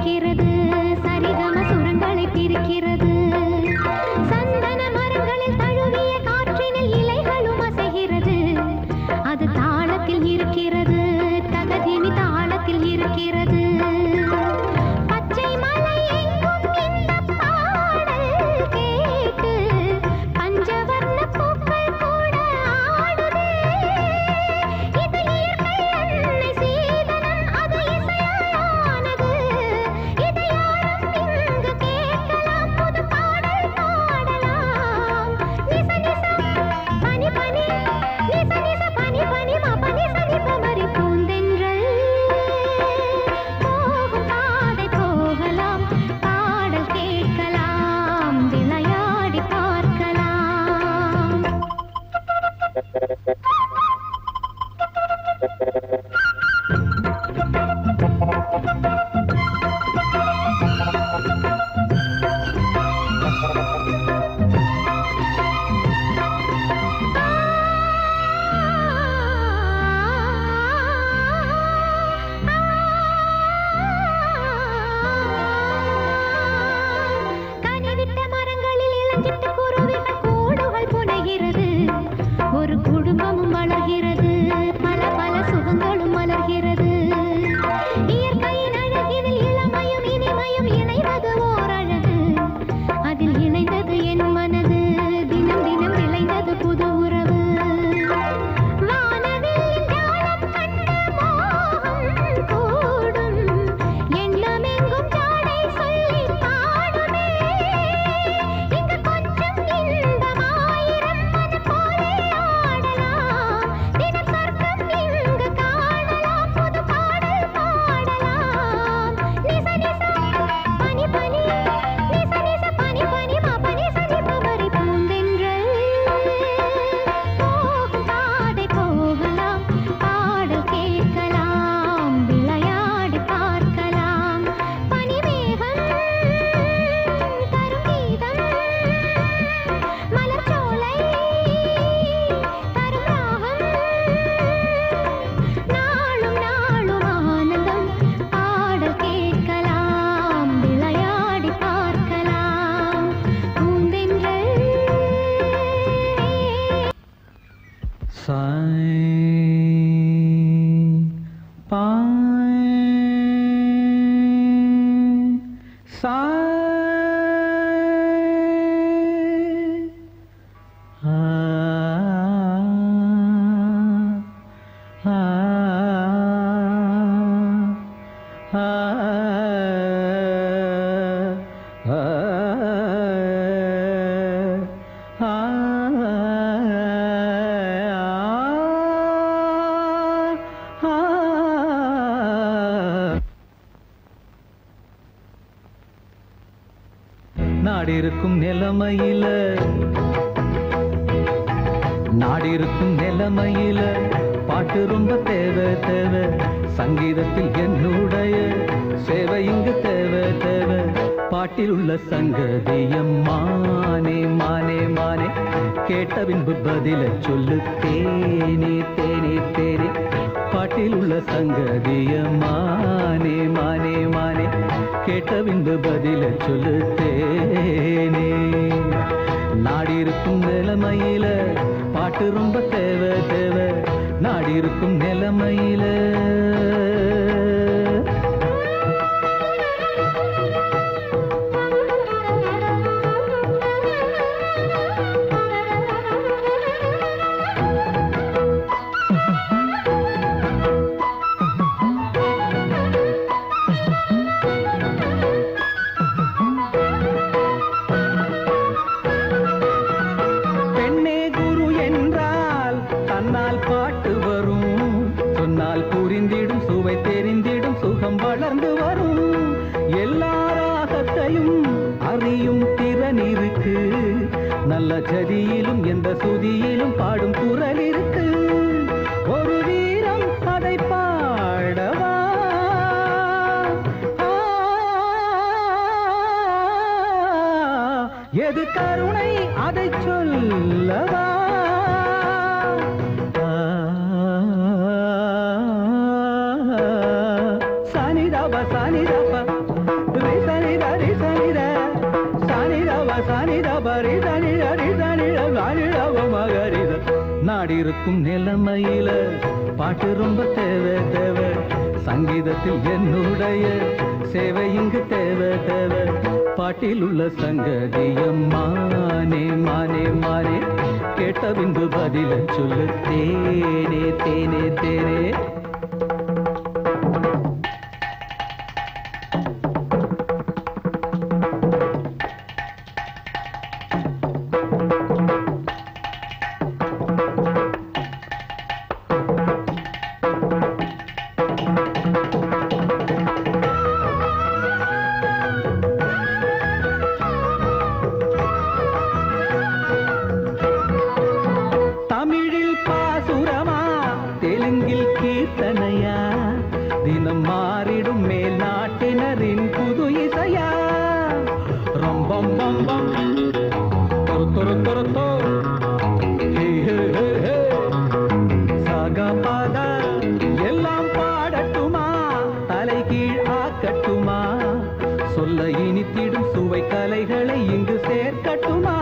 இருக்கிறது சரிகம சுரங்களை பிரிக்கிறது சந்தன மரங்களில் தழுவிய காற்றினில் இலைகளும் அசைகிறது அது தாளத்தில் இருக்கிறது தகதிமி தாளத்தில் இருக்கிறது பச்சை மலை எங்கும் இந்த பாடல் கேட்டு பஞ்சவர்ண பூக்கள் கூட ஆடுதே இது இயற்கை அன்னை சீதனம் அது இசையானது இதை யாரும் இங்கு கேட்கலாம் புது பாடல் பாடலாம் நிச நிச பனி பனி நிச நிச பனி பனி மா பனி சனி பமரி பூந்தென்றல் போகும் பாதை போகலாம் பாடல் கேட்கலாம் விளையாடி பார்க்கலாம் கனிவிட்ட மரங்களில் இளஞ்சிட்டு குருவிகள் கூடுகள் புனைகிறது ஒரு குடும்பமும் வளர்கிறது பல பல சுகங்களும் மலர்கிறது இயற்கையின் அழகினில் இளமையும் இனிமையும் இணைவது ஓர் அழகு அதில் இணைந்தது என் மனது தினம் தினம் விளைந்தது புது உறவு வானவில் ஞானம் கண்ட மோகம் கூடும் எண்ணமெங்கும் ஜாடை சொல்லி பாடுமே இங்கு கொஞ்சம் இன்பமாயிரம் மன போலே ஆடலாம் தினம் சொர்க்கம் இங்கு காணலாம் புது பாடல் பாடலாம் நிச நிச பனி பனி நிச நிச பனி பனி மா பனி சனி பமரி பூந்தென்றல் போகும் பாதை போகலாம் பாடல் கேட்கலாம் விளையாடி பார்க்கலாம் பனிமேகம் தரும் கீதம் மலர்ச்சோலை தரும் ராகம் நாளும் நாளும் ஆனந்தம் பாடல் கேட்கலாம் விளையாடி பார்க்கலாம் பூந்தென்றல் நாடிருக்கும் நிலைமையில பாட்டு ரொம்ப தேவை தேவை சங்கீதத்தில் என்னுடைய சேவை இங்கு தேவை தேவை பாட்டில் உள்ள சங்கதியம் மானே மானே மானே கேட்ட பின்பு பதில சொல்லு தேனே தேனே தேனே பாட்டில் உள்ள சங்கதியம் மானே மானே மானே கேட்ட பின்பு பதில சொல்லு தேனே நாடிருக்கும் நிலைமையில பாட்டு ரொம்ப தேவை தேவை நாடிருக்கும் நிலைமையில வளர்ந்து வரும் எல்லாராகத்தையும் அறியும் திறன் இருக்கு நல்ல ஜதியிலும் எந்த சுதியிலும் பாடும் குரல் இருக்கு ஒரு வீரம் அதை பாடவா எது கருணை அதை சொல்லவா Sani dapa இருக்கும் நிலைமையில பாட்டு ரொம்ப தேவை தேவை. சங்கீதத்தில் என்னுடைய சேவை இங்கு தேவை தேவை. பாட்டில் உள்ள சங்கதியம் மானே மானே மானே, கேட்ட பின்பு பதில சொல்லு தேனே தேனே தேனே. தினம் மாறிடும் மேல் நாட்டினரின் புது இசையா. ரொம்பம் பம்பம் தொரு தொரு தொரு சாகா பாதா எல்லாம் பாடட்டுமா, தலை கீழ் ஆக்கட்டுமா, சொல்ல இனித்திடும் சுவை கலைகளை இங்கு சேர்க்கட்டுமா.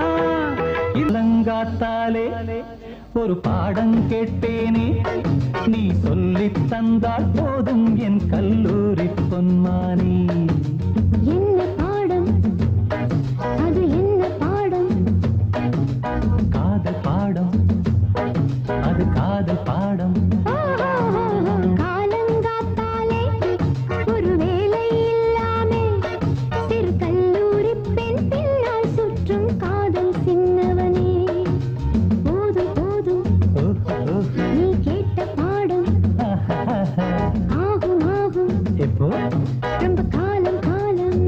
இளங்காத்தாலே ஒரு பாடம் கேட்பேனே, நீ சொல்லித் தந்தால் போதும் என் கல்லூரி பொன்மானே. என்ன பாடம் அது, என்ன பாடம்? காதல் பாடம் அது, காதல் பாடம். காலங்காத்தாலே ஒரு வேலை இல்லாமே சிறு கல்லூரி பெண் பின்னால் சுற்றும் காதல் சின்னவனே. போதும் போதும் நீ கேட்ட பாடம் ஆகும் ஆகும் எப்போ? ரொம்ப காலம் காலம்.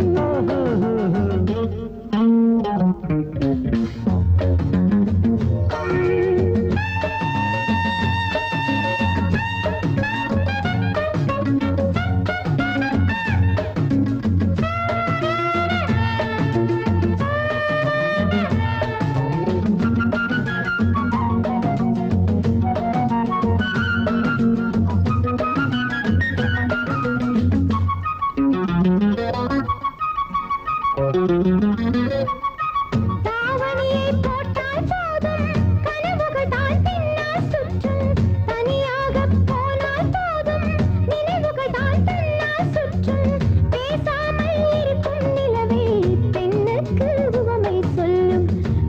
தாவணியை போட்டால் போதும் கனவுகள் தான் பின்னால் சுற்றும், தனியாக போனால் போதும் நினைவுகள் தான் பின்னால் சுற்றும். பேசாமல் இருக்கும் நிலவே பெண்ணுக்கு உவமை சொல்லும்,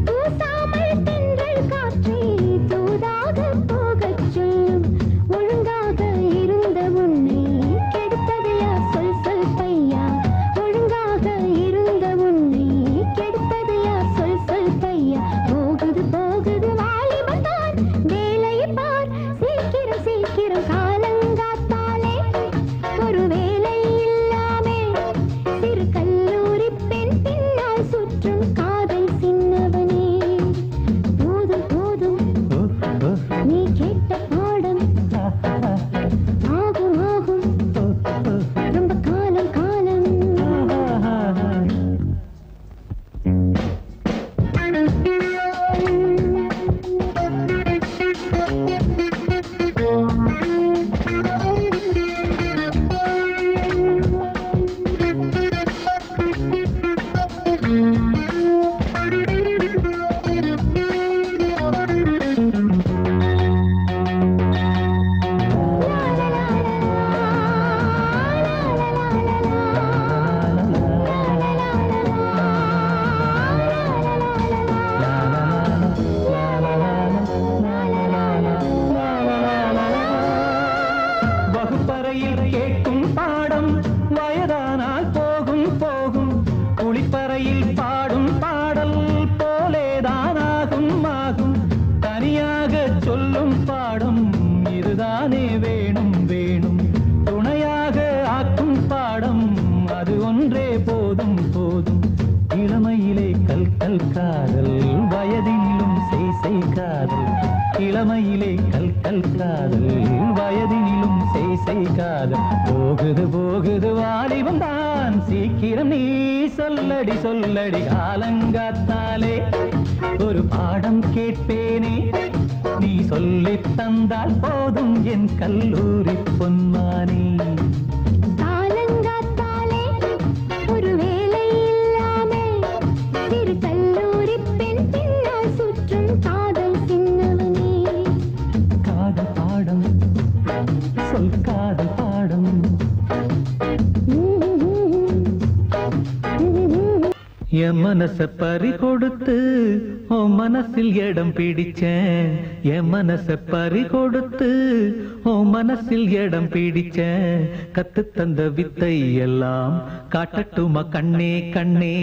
பூசாமல் தென்றல் காற்றை தூதாக போகச் சொல்லும். ஒழுங்காக இருந்த உன்னை கெடுத்தது யார் சொல் சொல் பையா, ஒழுங்காக இருந்த உன்னை கெடுத்தது யார் சொல் சொல் பையா. போகுது போகுது வாலிபம் தான், வேலையை பார் சீக்கிரம் சீக்கிரம். காலங்காத்தாலே ஒரு வேலை இல்லாமே சிறு கல்லூரி பெண் பின்னால் சுற்றும் காதல் சின்னவனே. போதும் போதும் நீ கேட்ட பாடம் ஆகும் ஆகும் ரொம்ப காலம் காலம். வகுப்பறையில் கேட்கும் பாடம் வயதானால் போகும் போகும், குளிப்பறையில் பாடும் பாடல் போலேதான் ஆகும் ஆகும். தனியாக சொல்லும் பாடம் இதுதானே வேணும் வேணும், துணையாக ஆக்கும் பாடம் அது ஒன்றே போதும் போதும். இளமையிலே கல் கல் காதல், வயதினிலும் செய் செய் காதல். இளமையிலே கல் கல் காதல், வயதினிலும் செய் செய் காதல். போகுது போகுது வாலிபம் தான், சீக்கிரம் நீ சொல்லடி சொல்லடி. காலங்காத்தாலே ஒரு பாடம் கேட்பேனே, நீ சொல்லித் தந்தால் போதும் என் கல்லூரி பொன்மானே. காலங்காத்தாலே ஒரு வேலை இல்லாமே சிறு கல்லூரி பெண் பின்னால் சுற்றும் காதல் சின்னவனே. என் மனச பறி கொடுத்து உன் மனசில் இடம் பிடிச்சேன். என் மனச பறி கொடுத்து உன் மனசில் இடம் பிடிச்சேன். கத்து தந்த வித்தை எல்லாம் காட்டட்டுமா கண்ணே கண்ணே.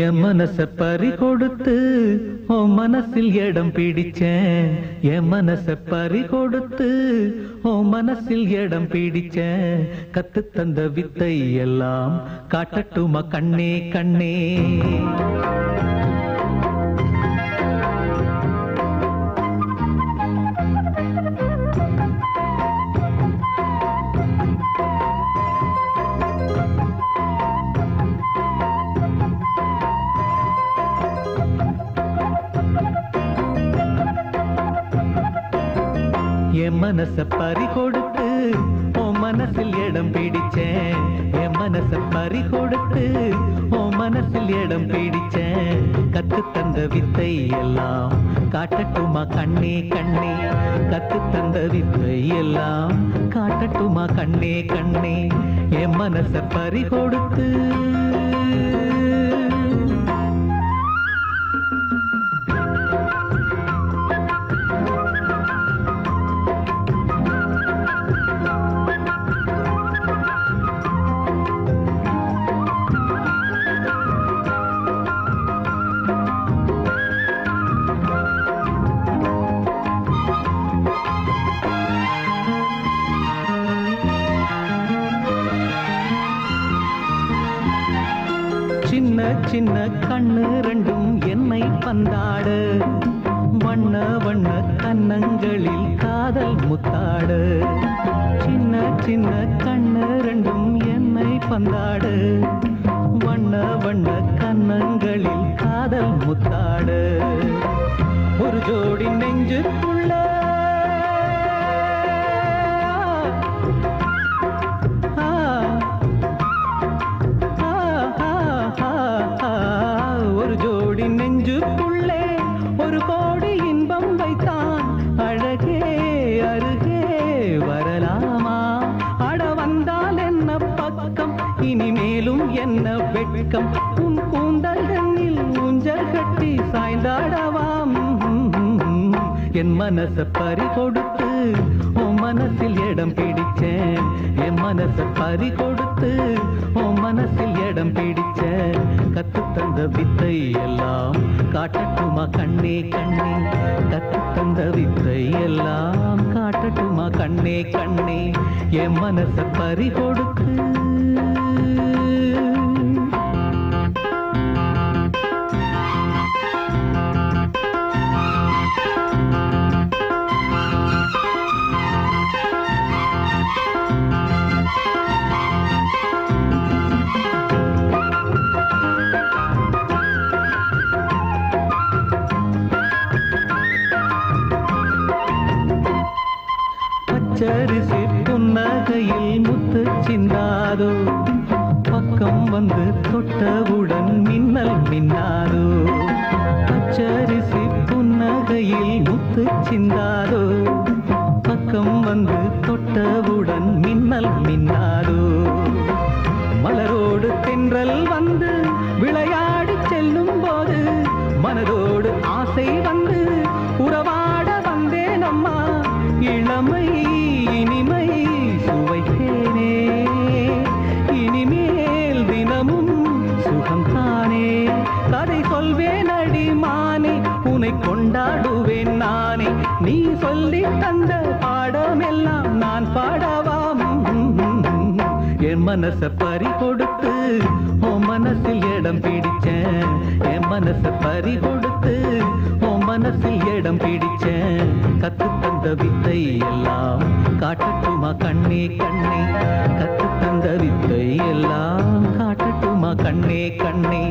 என் மனச பறி கொடுத்து உன் மனசில் இடம் பிடிச்சேன். என் மனச பறி கொடுத்து உன் மனசில் இடம் பிடிச்சேன். கத்து தந்த வித்தை எல்லாம் காட்டட்டுமா கண்ணே கண்ணே. என் மனச பறி கொடுத்து உன் மனசில் இடம் பிடிச்சேன். என் மனச பறி கொடுத்து உன் மனசில் இடம் பிடிச்சேன். கத்து தந்த வித்தை எல்லாம் காட்டட்டுமா கண்ணே கண்ணே. கத்து தந்த வித்தை எல்லாம் காட்டட்டுமா கண்ணே கண்ணே. என் மனச பறி கொடுத்து சின்ன சின்ன கண்ணு ரெண்டும் என்னை பந்தாடு. வண்ண வண்ண கன்னங்களில் காதல் முத்தாடு. சின்ன சின்ன கண்ணு ரெண்டும் என்னை பந்தாடு. வண்ண வண்ண கன்னங்களில் காதல் முத்தாடு. ஒரு ஜோடி நெஞ்சுக்குள்ள ஒரு ஜோடி நெஞ்சுக்குள்ளே ஒரு கோடி இன்பம் வைத்தான். அழகே அருகே வரலாமா? அட வந்தால் என்ன பக்கம், இனிமேலும் என்ன வெட்கம். உன் கூந்தல் கண்ணில் ஊஞ்சல் கட்டி சாய்ந்தாடவாம். என் மனச பறி கொடுத்து உன் மனசில் இடம் பிடிச்சேன். என் மனச பறி கொடுத்து உன் மனசில் இடம் பிடிச்சேன். கத்து தந்த வித்தை எல்லாம் காட்டட்டுமா கண்ணே கண்ணே. கத்து தந்த வித்தை எல்லாம் காட்டட்டுமா கண்ணே கண்ணே. என் மனச பறி கொடுத்து பச்சரிசி புன்னகையில் முத்து சிந்தாதோ. பக்கம் வந்து தொட்டவுடன் மின்னல் மின்னாதோ. பச்சரிசி புன்னகையில் முத்து சிந்தாதோ. பக்கம் வந்து தொட்டவுடன் மின்னல் மின்னாதோ. மலரோடு தென்றல் வந்து விளையாடி செல்லும் போது மனதோடு ஆசை வந்து உறவாட வந்தேன் அம்மா. இளமை இனிமை சுவைத்தேனே, இனிமேல் தினமும் சுகம்தானே. கதை சொல்வேன் அடிமானே, உன்னை கொண்டாடுவேன் நானே. நீ சொல்லி தந்த பாடமெல்லாம் நான் பாடவாம். என் மனச பறி கொடுத்து உன் மனசில் இடம் பிடிச்சேன். என் மனச பறி கொடுத்து உன் மனசில் இடம் பிடிச்சேன். கத்து தந்த வித்தை எல்லாம் காட்டட்டுமா கண்ணே கண்ணே. கத்து தந்த வித்தை எல்லாம் காட்டட்டுமா கண்ணே கண்ணே.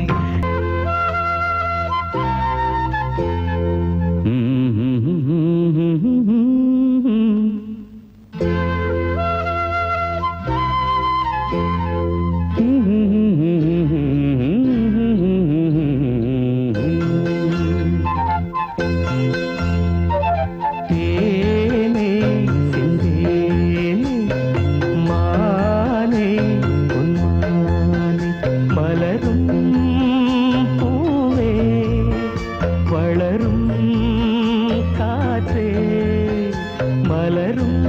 மலரும்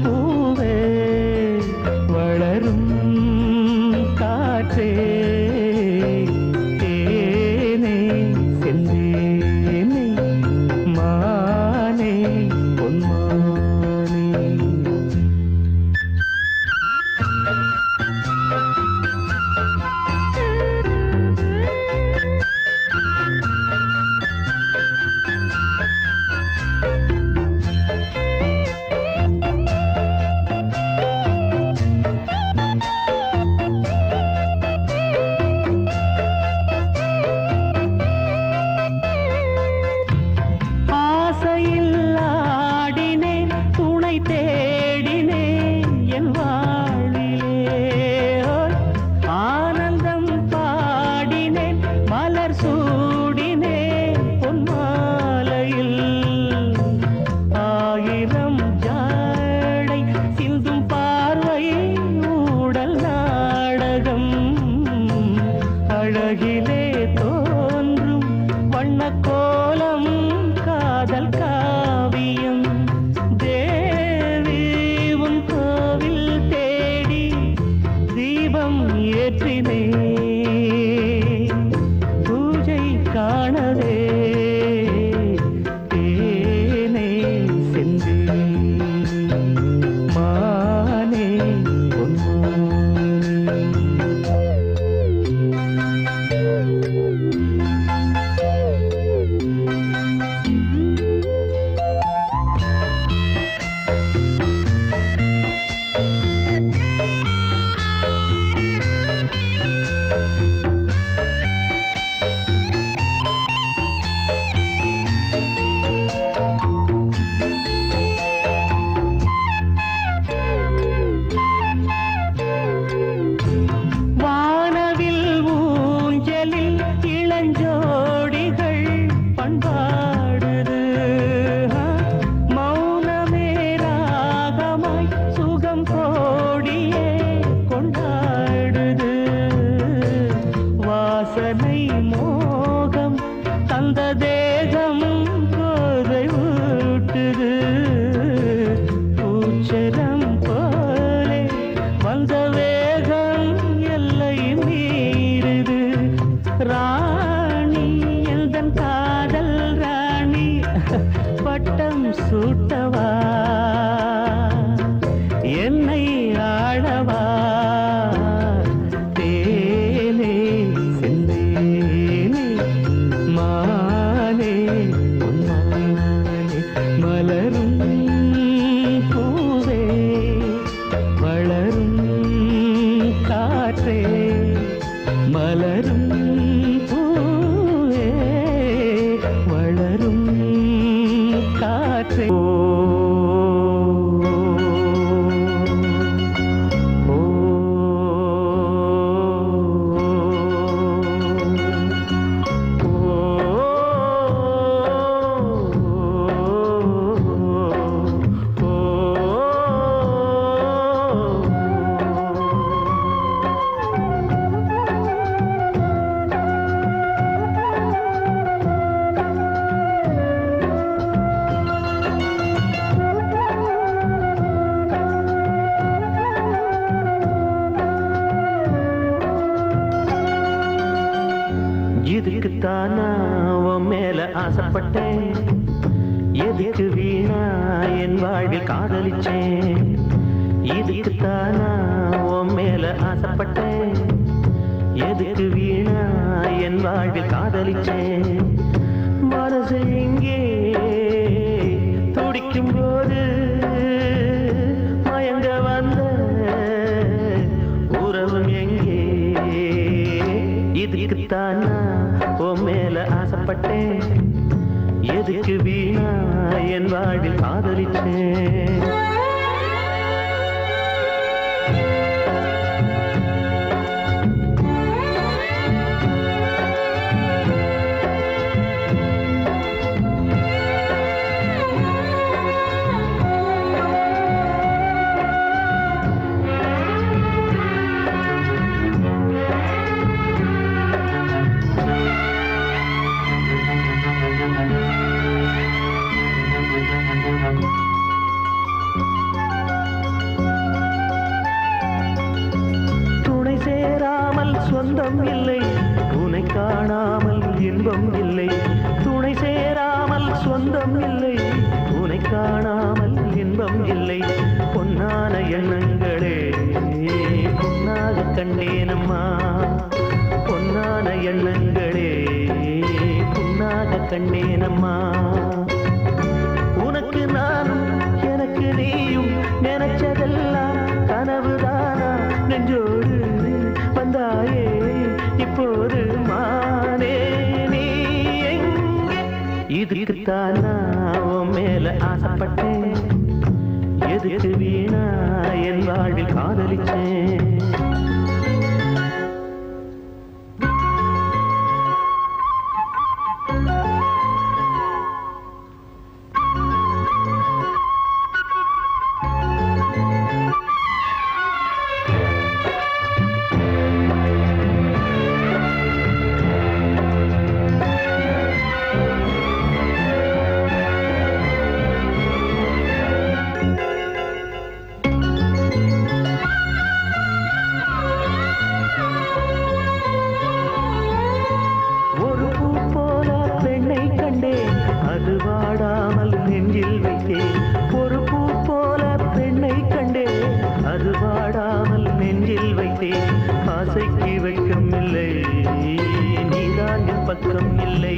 பூவே வளரும் காற்றே தேனே செந்தேனே மானே பொன்மானே. அழகிலே தோன்றும் வண்ணக்கோலம் காதல் காவியம் தேவி உன் கோவில் தேடி தீபம் ஏற்றினே பூஜை காணவே தேனே செந்தே மானே பொன்மானே. இளஞ்சோடிகள் பண்பாடுது மௌனமே ராகமாய் சுகம் கோடியே கொண்டாடுது வாசனை மோகம் தந்த தேகம் கோதை ஊட்டுது பூச்சரம் போலே வந்த வேகம் எல்லை மீறுது ராணி எந்தன் காதல் ராணி பட்டம் சூட்டவா என்னை ஆளவா தேனே செந்தேனே மானே பொன்மானே. மலரும் பூவே வளரும் காற்றே மலரும் பூவே வளரும் காற்றே. இதுக்குத்தானா உன் மேல ஆசைப்பட்டேன் எதுக்கு வீணா என் வாழ்வில் காதலிச்சேன் இதுக்குத்தானா உன் மேல ஆசைப்பட்டேன் எதுக்கு வீணா என் வாழ்வில் காதலிச்சேன் மனசு இங்கே துடிக்கும் போது மயங்க வந்த உறவு எங்கே இதுக்குத்தானா உன் மேல ஆசைப்பட்டேன் எதுக்கு வீணா என் வாழ்வில் காதலிச்சேன். இன்பம் இல்லை. பொன்னான எண்ணங்களே பொன்னாக கண்டேனம்மா, பொன்னான எண்ணங்களே பொன்னாக கண்டேனம்மா. உனக்கு நானும் எனக்கு நீயும் நினைச்சதெல்லாம் கனவுதானா, நெஞ்சோடு வந்தாயே இப்போது மானே நீ எங்கே? இதுக்குத்தான் நான் உன் மேல ஆசைப்பட்டேன், எதுக்கு வீணா என் வாழ்வில் காதலிச்சேன். அது வாடாமல் நெஞ்சில் வைத்தேன், ஒரு பூ போல பெண்ணை கண்டேன், அது வாடாமல் நெஞ்சில் வைத்தேன். ஆசைக்கு வெட்கம் இல்லை, நீதான் என் பக்கம் இல்லை.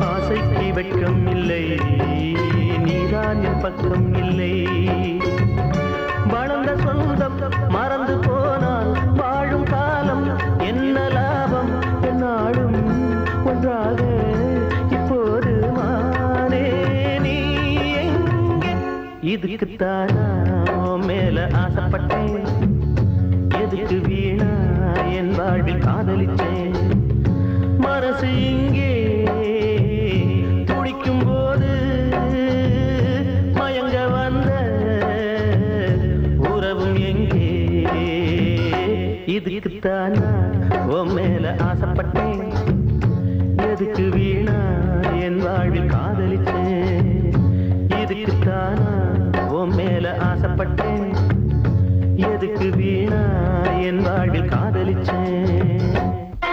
ஆசைக்கு வெட்கம் இல்லை, நீதான் என் பக்கம் இல்லை. வளர்ந்த சொந்தம் மறந்து போனால் வாழும் காலம் என்ன லாபம், என்னாலும் ஒன்றாக இதுக்குத்தான் நான் மேல ஆசைப்பட்டேன், எதுக்கு வீணா என் வாழ்வில் காதலிச்சேன். மனசு இங்கே துடிக்கும் போது மயங்க வந்த உறவும் எங்கே? இதுக்குத்தான் நான் மேல ஆசைப்பட்டேன், எதுக்கு வீணா என் வாழ்வில் காதலிச்சேன். இதுக்குத்தான் உன் மேல ஆசைப்பட்டேன், எதுக்கு வீணா என் வாழ்வில் காதலிச்சேன்.